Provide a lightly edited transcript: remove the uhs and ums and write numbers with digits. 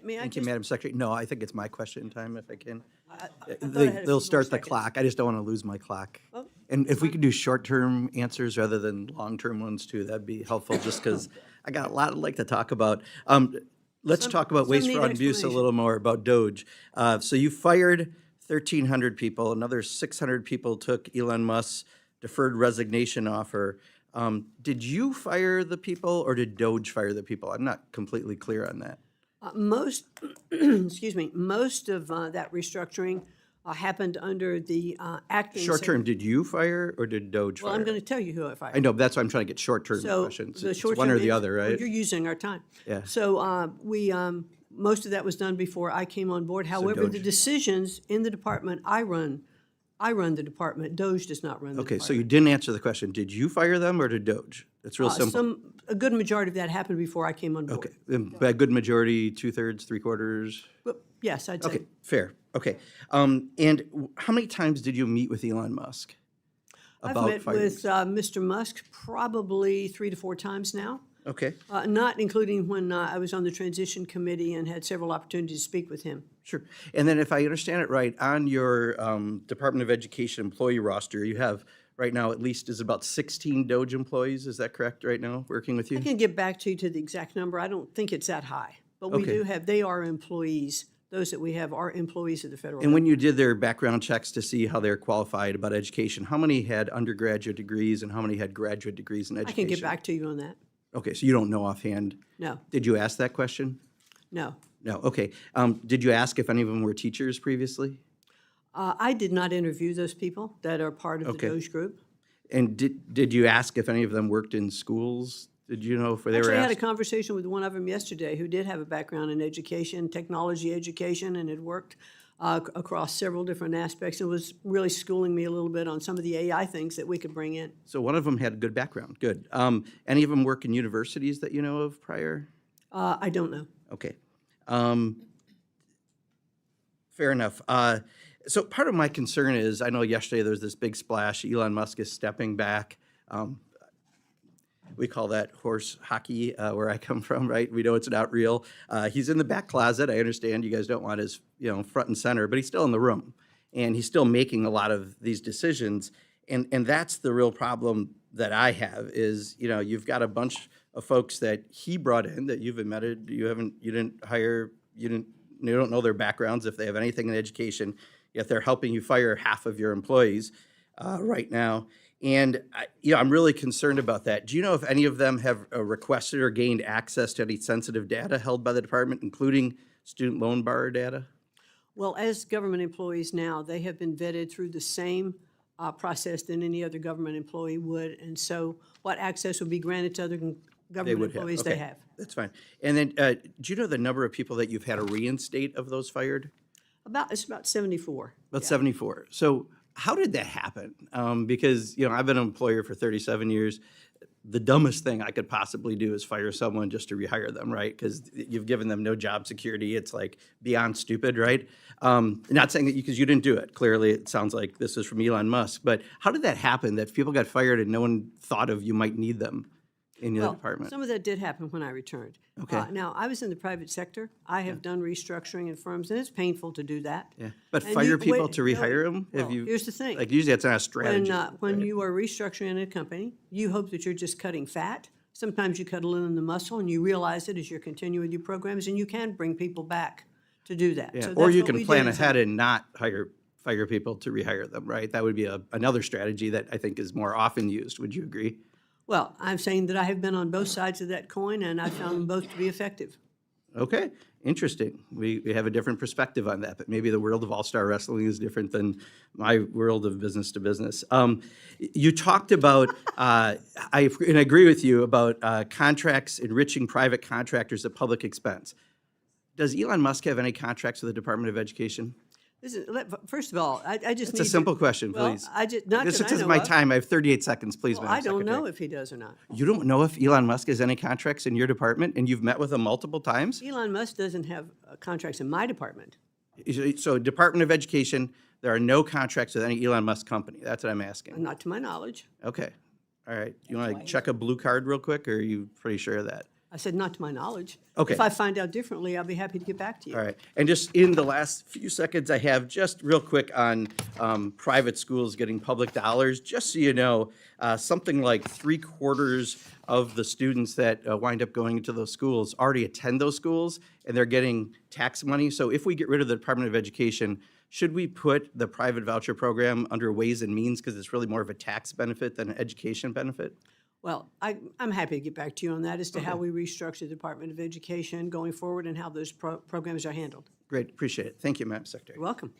May I Thank you, just- Madam Secretary. No, I think it's my question time, if I can. I thought I had a They'll few start more the seconds. clock. I just don't want to lose my clock. Oh, And if we could do short-term answers rather than long-term ones too, that'd be helpful, just because I got a lot I'd like to talk about. Let's Some- talk about some waste, need fraud, and abuse a explanation. little more, about Doge. So you fired 1,300 people. Another 600 people took Elon Musk's deferred resignation offer. Did you fire the people, or did Doge fire the people? I'm not completely clear on that. Most, excuse me, most of that restructuring happened under the acting. Short-term, did you fire or did Doge Well, fire? I'm going to tell you who I fired. I know, but that's why I'm trying to get short-term So questions. the It's short one or term the is- other, well, right? You're using our time. Yeah. So we, most of that was done before I came on board. However, the Doge- decisions in the department I run the department. Doge does not run the Okay, department. so you didn't answer the question. Did you fire them or did Doge? It's real simple. A good majority of that happened before I came on board. Okay, and by a good majority, 2/3, 3/4? But yes, I'd say. Okay, fair, okay. And how many times did you meet with Elon Musk I've about met firing? with Mr. Musk probably 3 to 4 times now, Okay, not including when I was on the transition committee and had several opportunities to speak with him. sure. And then if I understand it right, on your Department of Education employee roster, you have right now at least is about 16 Doge employees, is that correct right now, working with you? I can get back to you to the exact number. I don't think it's that high, but we Okay. do have, they are employees. Those that we have are employees of the federal And government. when you did their background checks to see how they're qualified about education, how many had undergraduate degrees and how many had graduate degrees in I education? can get back to you on that. Okay, so you don't know offhand. No, Did you ask that question? no. No, okay. Did you ask if any of them were teachers previously? I did not interview those people that are part of the Okay. Doge group. And did you ask if any of them worked in schools? Did you know if they were Actually, I had a asked? conversation with one of them yesterday who did have a background in education, technology education, and had worked across several different aspects and was really schooling me a little bit on some of the AI things that we could bring in. So one of them had a good background, good. Any of them work in universities that you know of prior? I don't know. Okay. Fair enough. So part of my concern is, I know yesterday there was this big splash, Elon Musk is stepping back. We call that horse hockey where I come from, right? We know it's not real. He's in the back closet. I understand you guys don't want his, front and center, but he's still in the room. And he's still making a lot of these decisions. And that's the real problem that I have is, you've got a bunch of folks that he brought in that you've admitted you didn't hire, you don't know their backgrounds, if they have anything in education, yet they're helping you fire half of your employees right now. And I'm really concerned about that. Do you know if any of them have requested or gained access to any sensitive data held by the department, including student loan borrower data? Well, as government employees now, they have been vetted through the same process than any other government employee would. And so what access would be granted to other government employees, they Okay, have. that's fine. And then, do you know the number of people that you've had to reinstate of those fired? It's about 74. About 74. So how did that happen? Because, I've been an employer for 37 years. The dumbest thing I could possibly do is fire someone just to rehire them, right? Because you've given them no job security. It's like beyond stupid, right? Not saying that because you didn't do it. Clearly, it sounds like this is from Elon Musk. But how did that happen, that people got fired and no one thought of you might need them in your department? Some of that did happen when I returned. Okay. Now, I was in the private sector. I have done restructuring in firms, and it's painful to do that. Yeah. But And fire people wait, to no, rehire them? well, here's the thing. Like, usually that's not a strategy. When you are restructuring a company, you hope that you're just cutting fat. Sometimes you cut a little in the muscle, and you realize it as you're continuing with your programs, and you can bring people back to do that. Yeah, So or that's you what can we plan did. ahead and not fire people to rehire them, right? That would be another strategy that I think is more often used. Would you agree? Well, I'm saying that I have been on both sides of that coin, and I found them both to be effective. Okay, interesting. We have a different perspective on that, but maybe the world of all-star wrestling is different than my world of business to business. You talked about, I agree with you, about contracts enriching private contractors at public expense. Does Elon Musk have any contracts with the Department of Education? First of all, I just It's need a to- simple question, well, please. not This that I is know my of. time. I have 38 seconds, please, Well, Madam I don't Secretary. know if he does or not. You don't know if Elon Musk has any contracts in your department, and you've met with him multiple times? Elon Musk doesn't have contracts in my department. So Department of Education, there are no contracts with any Elon Musk company. That's what I'm asking. Not to my knowledge. Okay. All right. You want to check a blue card real quick, or are you pretty sure of that? I said, not to my knowledge. Okay. If I find out differently, I'll be happy to get back to you. All right. And just in the last few seconds I have, just real quick on private schools getting public dollars, just so you know, something like 3/4 of the students that wind up going into those schools already attend those schools, and they're getting tax money. So if we get rid of the Department of Education, should we put the private voucher program under Ways and Means because it's really more of a tax benefit than an education benefit? Well, I'm happy to get back to you on that as to how we restructure the Department of Education going forward and how those programs are handled. Great. Appreciate it. Thank you, Madam Secretary. You're welcome.